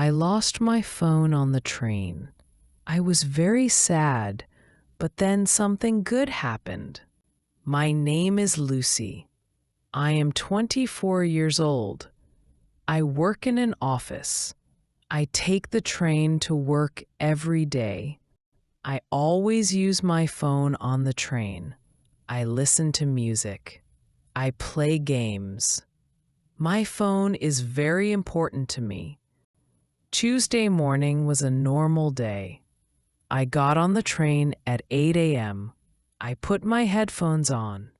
I lost my phone on the train. I was very sad, but then something good happened. My name is Lucy. I am 24 years old. I work in an office. I take the train to work every day. I always use my phone on the train. I listen to music. I play games. My phone is very important to me. Tuesday morning was a normal day. I got on the train at 8 a.m. I put my headphones on.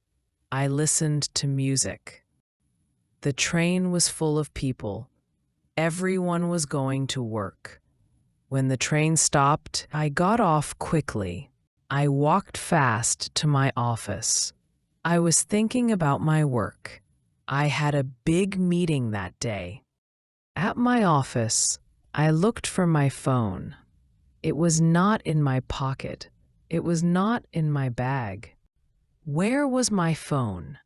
I listened to music. The train was full of people. Everyone was going to work. When the train stopped, I got off quickly. I walked fast to my office. I was thinking about my work. I had a big meeting that day. At my office, I looked for my phone. It was not in my pocket. It was not in my bag. Where was my phone?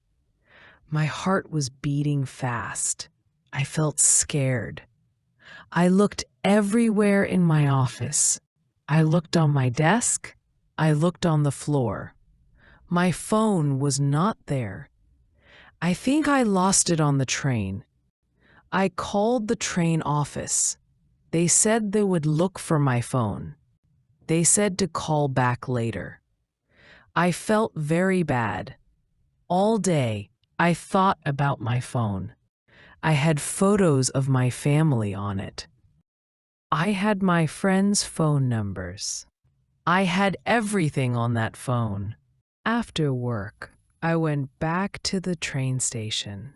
My heart was beating fast. I felt scared. I looked everywhere in my office. I looked on my desk. I looked on the floor. My phone was not there. I think I lost it on the train. I called the train office. They said they would look for my phone. They said to call back later. I felt very bad. All day, I thought about my phone. I had photos of my family on it. I had my friends' phone numbers. I had everything on that phone. After work, I went back to the train station.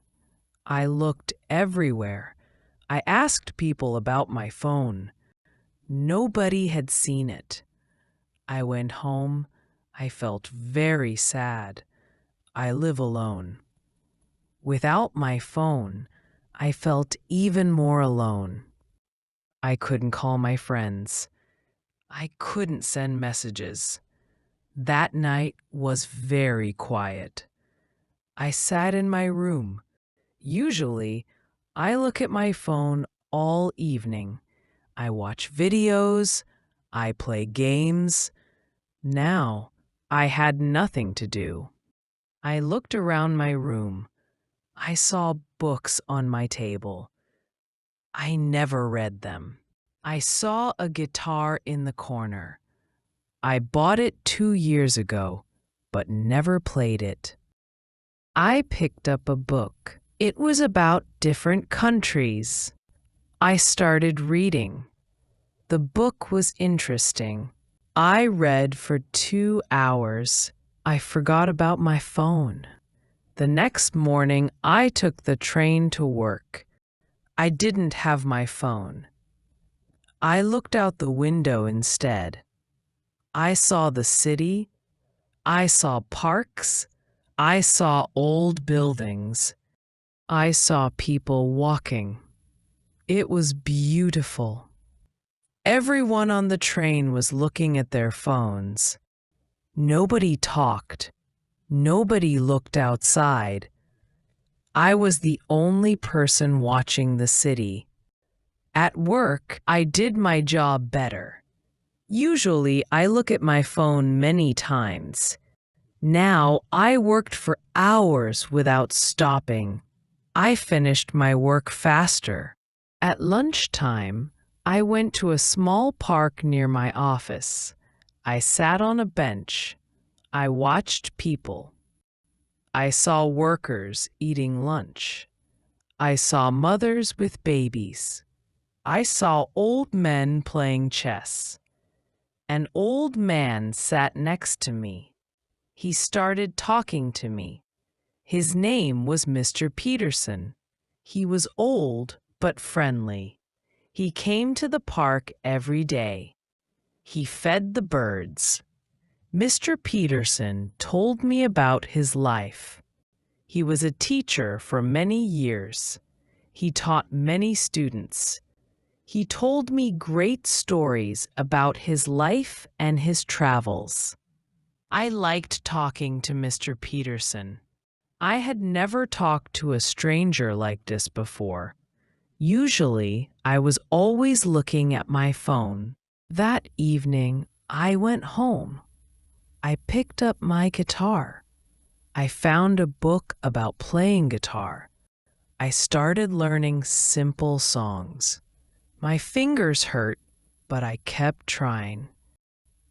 I looked everywhere. I asked people about my phone. Nobody had seen it. I went home. I felt very sad. I live alone. Without my phone, I felt even more alone. I couldn't call my friends. I couldn't send messages. That night was very quiet. I sat in my room. Usually, I look at my phone all evening. I watch videos. I play games. Now, I had nothing to do. I looked around my room. I saw books on my table. I never read them. I saw a guitar in the corner. I bought it 2 years ago, but never played it. I picked up a book. It was about different countries. I started reading. The book was interesting. I read for 2 hours. I forgot about my phone. The next morning, I took the train to work. I didn't have my phone. I looked out the window instead. I saw the city. I saw parks. I saw old buildings. I saw people walking. It was beautiful. Everyone on the train was looking at their phones. Nobody talked. Nobody looked outside. I was the only person watching the city. At work, I did my job better. Usually, I look at my phone many times. Now, I worked for hours without stopping. I finished my work faster. At lunchtime, I went to a small park near my office. I sat on a bench. I watched people. I saw workers eating lunch. I saw mothers with babies. I saw old men playing chess. An old man sat next to me. He started talking to me. His name was Mr. Peterson. He was old but friendly. He came to the park every day. He fed the birds. Mr. Peterson told me about his life. He was a teacher for many years. He taught many students. He told me great stories about his life and his travels. I liked talking to Mr. Peterson. I had never talked to a stranger like this before. Usually, I was always looking at my phone. That evening, I went home. I picked up my guitar. I found a book about playing guitar. I started learning simple songs. My fingers hurt, but I kept trying.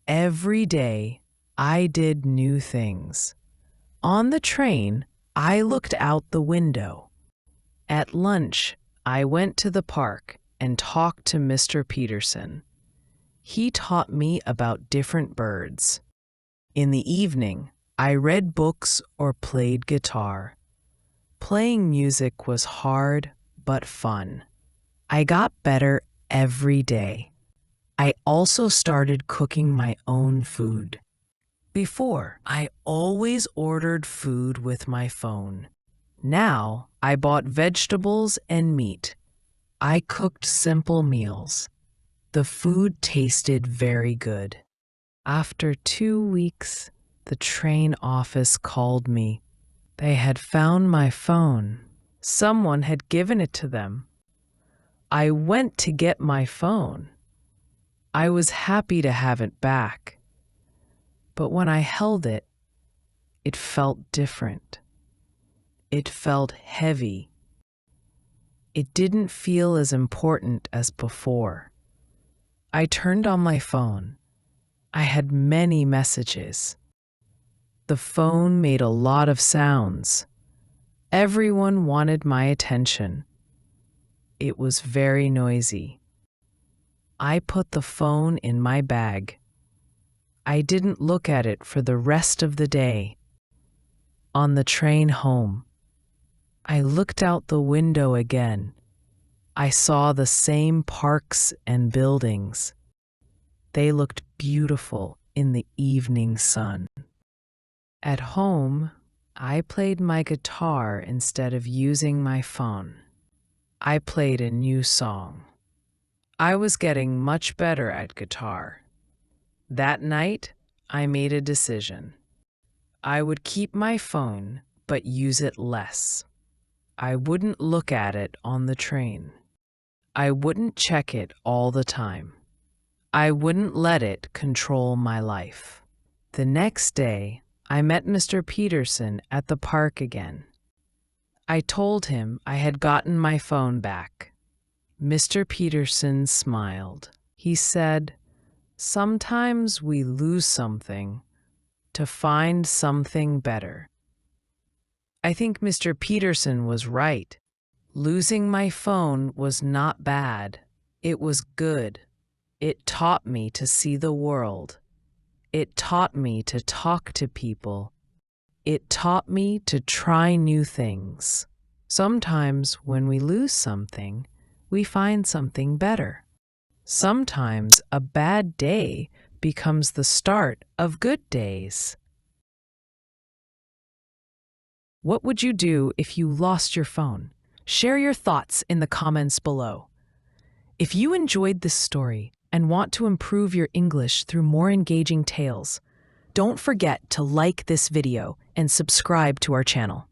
Every day, I did new things. On the train, I looked out the window. At lunch, I went to the park and talked to Mr. Peterson. He taught me about different birds. In the evening, I read books or played guitar. Playing music was hard but fun. I got better every day. I also started cooking my own food. Before, I always ordered food with my phone. Now, I bought vegetables and meat. I cooked simple meals. The food tasted very good. After 2 weeks, the train office called me. They had found my phone. Someone had given it to them. I went to get my phone. I was happy to have it back. But when I held it, it felt different. It felt heavy. It didn't feel as important as before. I turned on my phone. I had many messages. The phone made a lot of sounds. Everyone wanted my attention. It was very noisy. I put the phone in my bag. I didn't look at it for the rest of the day. On the train home, I looked out the window again. I saw the same parks and buildings. They looked beautiful in the evening sun. At home, I played my guitar instead of using my phone. I played a new song. I was getting much better at guitar. That night, I made a decision. I would keep my phone, but use it less. I wouldn't look at it on the train. I wouldn't check it all the time. I wouldn't let it control my life. The next day, I met Mr. Peterson at the park again. I told him I had gotten my phone back. Mr. Peterson smiled. He said, "Sometimes we lose something to find something better." I think Mr. Peterson was right. Losing my phone was not bad. It was good. It taught me to see the world. It taught me to talk to people. It taught me to try new things. Sometimes when we lose something, we find something better. Sometimes a bad day becomes the start of good days. What would you do if you lost your phone? Share your thoughts in the comments below. If you enjoyed this story and want to improve your English through more engaging tales, don't forget to like this video and subscribe to our channel.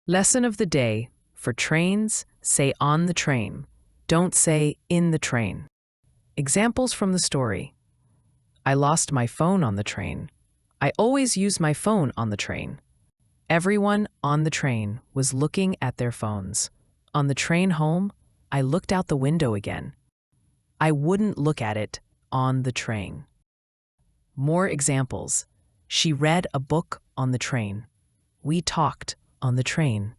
Lesson of the day: for trains, say on the train. Don't say in the train. Examples from the story. I lost my phone on the train. I always use my phone on the train. Everyone on the train was looking at their phones. On the train home, I looked out the window again. I wouldn't look at it on the train. More examples. She read a book on the train. We talked on the train.